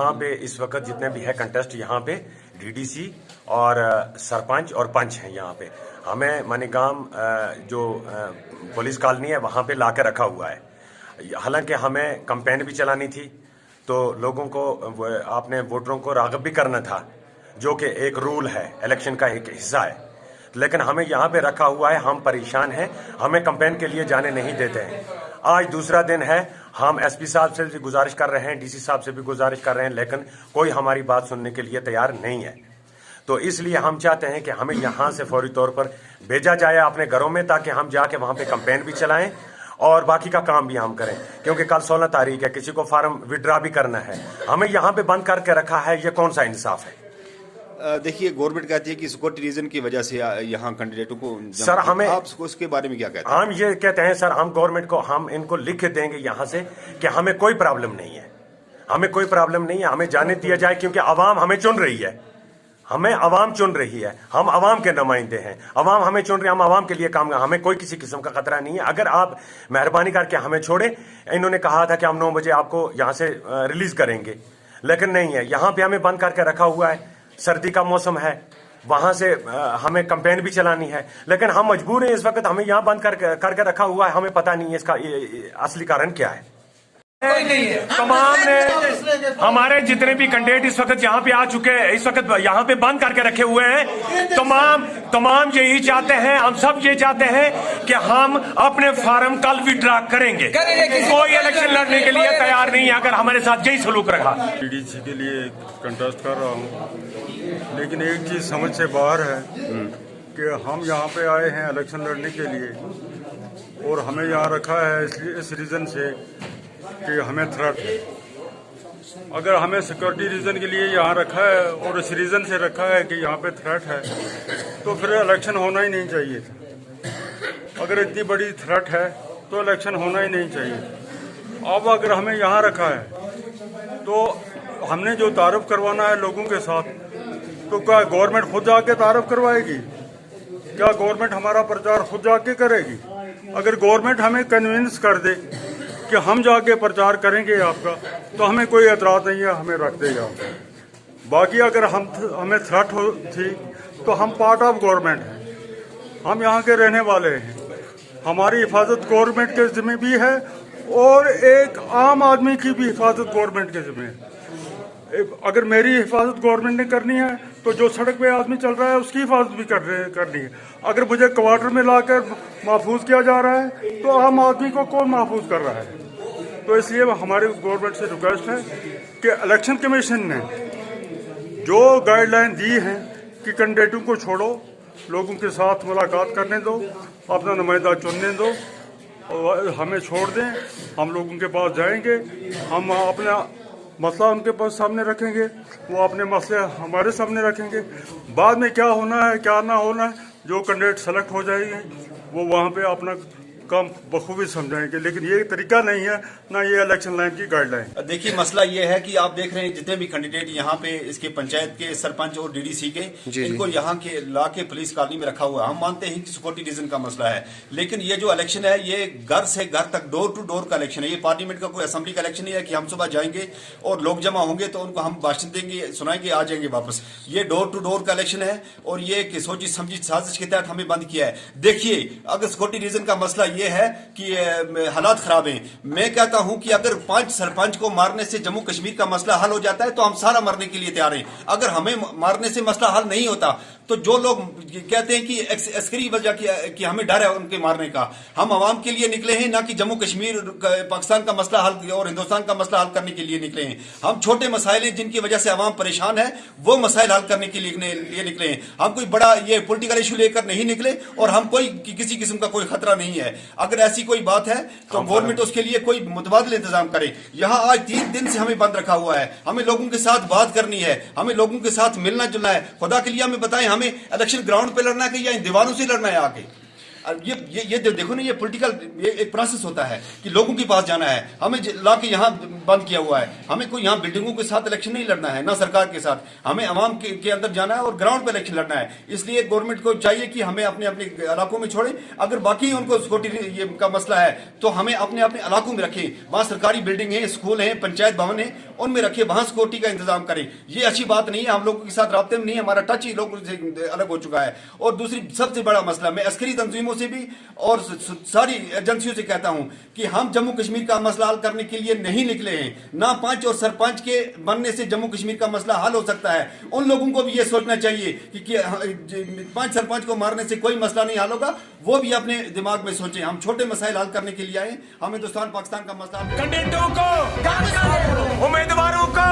यहाँ पे इस वक्त जितने भी है कंटेस्ट यहाँ पे डीडीसी और सरपंच और पंच हैं यहाँ पे। हमें मनीगाम जो पुलिस कॉलोनी है वहाँ पे ला के रखा हुआ है। हालांकि हमें कैंपेन भी चलानी थी तो लोगों को आपने वोटरों को राग़िब भी करना था, जो कि एक रूल है, इलेक्शन का एक हिस्सा है। लेकिन हमें यहाँ पे रखा हुआ है, हम परेशान हैं, हमें कैंपेन के लिए जाने नहीं देते हैं। आज दूसरा दिन है, हम एसपी साहब से भी गुजारिश कर रहे हैं, डीसी साहब से भी गुजारिश कर रहे हैं, लेकिन कोई हमारी बात सुनने के लिए तैयार नहीं है। तो इसलिए हम चाहते हैं कि हमें यहाँ से फौरी तौर पर भेजा जाए अपने घरों में, ताकि हम जाके वहाँ पे कैंपेन भी चलाएं और बाकी का काम भी हम करें। क्योंकि कल 16 तारीख है, किसी को फार्म विड्रा भी करना है, हमें यहाँ पे बंद करके रखा है, ये कौन सा इंसाफ है? देखिए, गवर्नमेंट कहती है कि सिक्योरिटी रीजन की वजह से यहाँ कैंडिडेटों को सर हमें आप उसके बारे में क्या कहते हैं? हम ये कहते हैं सर, हम गवर्नमेंट को हम इनको लिख देंगे यहाँ से कि हमें कोई प्रॉब्लम नहीं है, हमें कोई प्रॉब्लम नहीं है, हमें जाने दिया जाए। क्योंकि आवाम हमें चुन रही है, हमें आवाम चुन रही है, हम आवाम के नुमाइंदे हैं, आवाम हमें चुन रही है, हम आवाम के लिए काम, हमें कोई किसी किस्म का खतरा नहीं है। अगर आप मेहरबानी करके हमें छोड़े, इन्होंने कहा था कि हम 9 बजे आपको यहाँ से रिलीज करेंगे, लेकिन नहीं है, यहाँ पे हमें बंद करके रखा हुआ है। सर्दी का मौसम है, वहां से हमें कैंपेन भी चलानी है, लेकिन हम मजबूर हैं इस वक्त, हमें यहाँ बंद करके रखा हुआ है, हमें पता नहीं है इसका असली कारण क्या है। तमाम ने हमारे जितने भी कैंडिडेट इस वक्त यहाँ पे आ चुके हैं, इस वक्त यहाँ पे बंद करके रखे हुए हैं, तमाम यही चाहते हैं, हम सब ये चाहते हैं कि हम अपने फार्म कल विड्रा करेंगे। कोई इलेक्शन लड़ने के लिए तैयार नहीं है अगर हमारे साथ यही सलूक रखा। डीडीसी के लिए कंटेस्ट कर रहा हूँ, लेकिन एक चीज समझ से बाहर है कि हम यहाँ पे आए हैं इलेक्शन लड़ने के लिए, और हमें यहाँ रखा है इस रीजन से कि हमें थ्रेट है। अगर हमें सिक्योरिटी रीजन के लिए यहाँ रखा है और इस रीजन से रखा है कि यहाँ पे थ्रेट है, तो फिर इलेक्शन होना ही नहीं चाहिए था। अगर इतनी बड़ी थ्रेट है तो इलेक्शन होना ही नहीं चाहिए। अब अगर हमें यहाँ रखा है तो हमने जो तारुफ करवाना है लोगों के साथ, तो क्या गवर्नमेंट खुद जाके तारुफ करवाएगी? क्या गवर्नमेंट हमारा प्रचार खुद जाके करेगी? अगर गवर्नमेंट हमें कन्विंस कर दे कि हम जाके प्रचार करेंगे आपका, तो हमें कोई एतराज नहीं है, हमें रख देगा। बाकी अगर हमें थ्रेट हो थी तो हम पार्ट ऑफ गवर्नमेंट हैं, हम यहाँ के रहने वाले हैं, हमारी हिफाजत गवर्नमेंट के जिम्मे भी है और एक आम आदमी की भी हिफाजत गवर्नमेंट के जिम्मे है। अगर मेरी हिफाजत गवर्नमेंट ने करनी है तो जो सड़क पे आदमी चल रहा है उसकी हिफाजत भी करनी है। अगर मुझे क्वार्टर में लाकर महफूज किया जा रहा है तो आम आदमी को कौन महफूज कर रहा है? तो इसलिए हमारी गवर्नमेंट से रिक्वेस्ट है कि इलेक्शन कमीशन ने जो गाइडलाइन दी है कि कैंडिडेटों को छोड़ो, लोगों के साथ मुलाकात करने दो, अपना नुमाइंदा चुनने दो, और हमें छोड़ दें, हम लोगों के पास जाएंगे, हम अपना मसला उनके पास सामने रखेंगे, वो अपने मसले हमारे सामने रखेंगे। बाद में क्या होना है क्या ना होना है, जो कैंडिडेट सेलेक्ट हो जाएंगे वो वहाँ पे अपना काम बखूबी समझाएंगे, लेकिन ये तरीका नहीं है, ना ये इलेक्शन लाइन की गाइडलाइन। देखिए, मसला ये है कि आप देख रहे हैं जितने भी कैंडिडेट यहाँ पे इसके पंचायत के सरपंच और डीडीसी के, इनको यहाँ के ला के पुलिस कॉलोनी में रखा हुआ है। हम मानते हैं कि सिक्योरिटी रीजन का मसला है, लेकिन ये जो इलेक्शन है ये घर से घर तक, डोर टू डोर का इलेक्शन है। ये पार्लियामेंट का कोई असेंबली का इलेक्शन नहीं है कि हम सुबह जाएंगे और लोग जमा होंगे तो उनको हम भाषण देंगे, सुनाएंगे, आ जाएंगे वापस। ये डोर टू डोर का इलेक्शन है और ये सोची समझी साजिश के तहत हमें बंद किया है। देखिए, अगर सिक्योरिटी रीजन का मसला ये है कि हालात खराब हैं, मैं कहता हूं कि अगर 5 सरपंच को मारने से जम्मू कश्मीर का मसला हल हो जाता है तो हम सारा मरने के लिए तैयार हैं। अगर हमें मारने से मसला हल नहीं होता तो जो लोग कहते हैं कि अस्करी वजह कि हमें डर है उनके मारने का, हम आवाम के लिए निकले हैं, ना कि जम्मू कश्मीर पाकिस्तान का मसला हल और हिंदुस्तान का मसला हल करने के लिए निकले हैं। हम छोटे मसाइल हैं जिनकी वजह से आवाम परेशान है, वो मसाइल हल करने के लिए निकले हैं। हम कोई बड़ा ये पॉलिटिकल इशू लेकर नहीं निकले और हम कोई किसी किस्म का कोई खतरा नहीं है। अगर ऐसी कोई बात है तो गवर्नमेंट उसके लिए कोई मुतबादल इंतजाम करे। यहाँ आज 3 दिन से हमें बंद रखा हुआ है, हमें लोगों के साथ बात करनी है, हमें लोगों के साथ मिलना जुलना है। खुदा के लिए हमें बताएं, हमें इलेक्शन ग्राउंड पे लड़ना है कि या इन दीवारों से लड़ना है आके? ये देखो ना, ये पॉलिटिकल एक प्रोसेस होता है कि लोगों के पास जाना है, हमें ला के यहाँ बंद किया हुआ है। हमें कोई यहाँ बिल्डिंगों के साथ इलेक्शन नहीं लड़ना है, ना सरकार के साथ, हमें आवाम के अंदर जाना है और ग्राउंड पे इलेक्शन लड़ना है। इसलिए गवर्नमेंट को चाहिए कि हमें अपने अपने इलाकों में छोड़े। अगर बाकी उनको सिक्योरिटी ये का मसला है तो हमें अपने अपने इलाकों में रखें, वहां सरकारी बिल्डिंग है, स्कूल है, पंचायत भवन है, उनमें रखे, वहां सिक्योरिटी का इंतजाम करें। ये अच्छी बात नहीं है, हम लोगों के साथ राब्ते में नहीं, हमारा टच ही लोगों से अलग हो चुका है। और दूसरी सबसे बड़ा मसला, मैं अस्करी तंजीमों से भी और सारी एजेंसियों से कहता हूं कि हम जम्मू कश्मीर का मसला हल करने के लिए नहीं निकले हैं। ना पंच और सरपंच के बनने से जम्मू कश्मीर का मसला हल हो सकता है। उन लोगों को भी ये सोचना चाहिए कि पंच सरपंच को मारने से कोई मसला नहीं हल होगा, वो भी अपने दिमाग में सोचें। हम छोटे मसाइल हल करने के लिए आए, हम हिंदुस्तान पाकिस्तान का मसला कैंडिडेटों को, उम्मीदवारों को,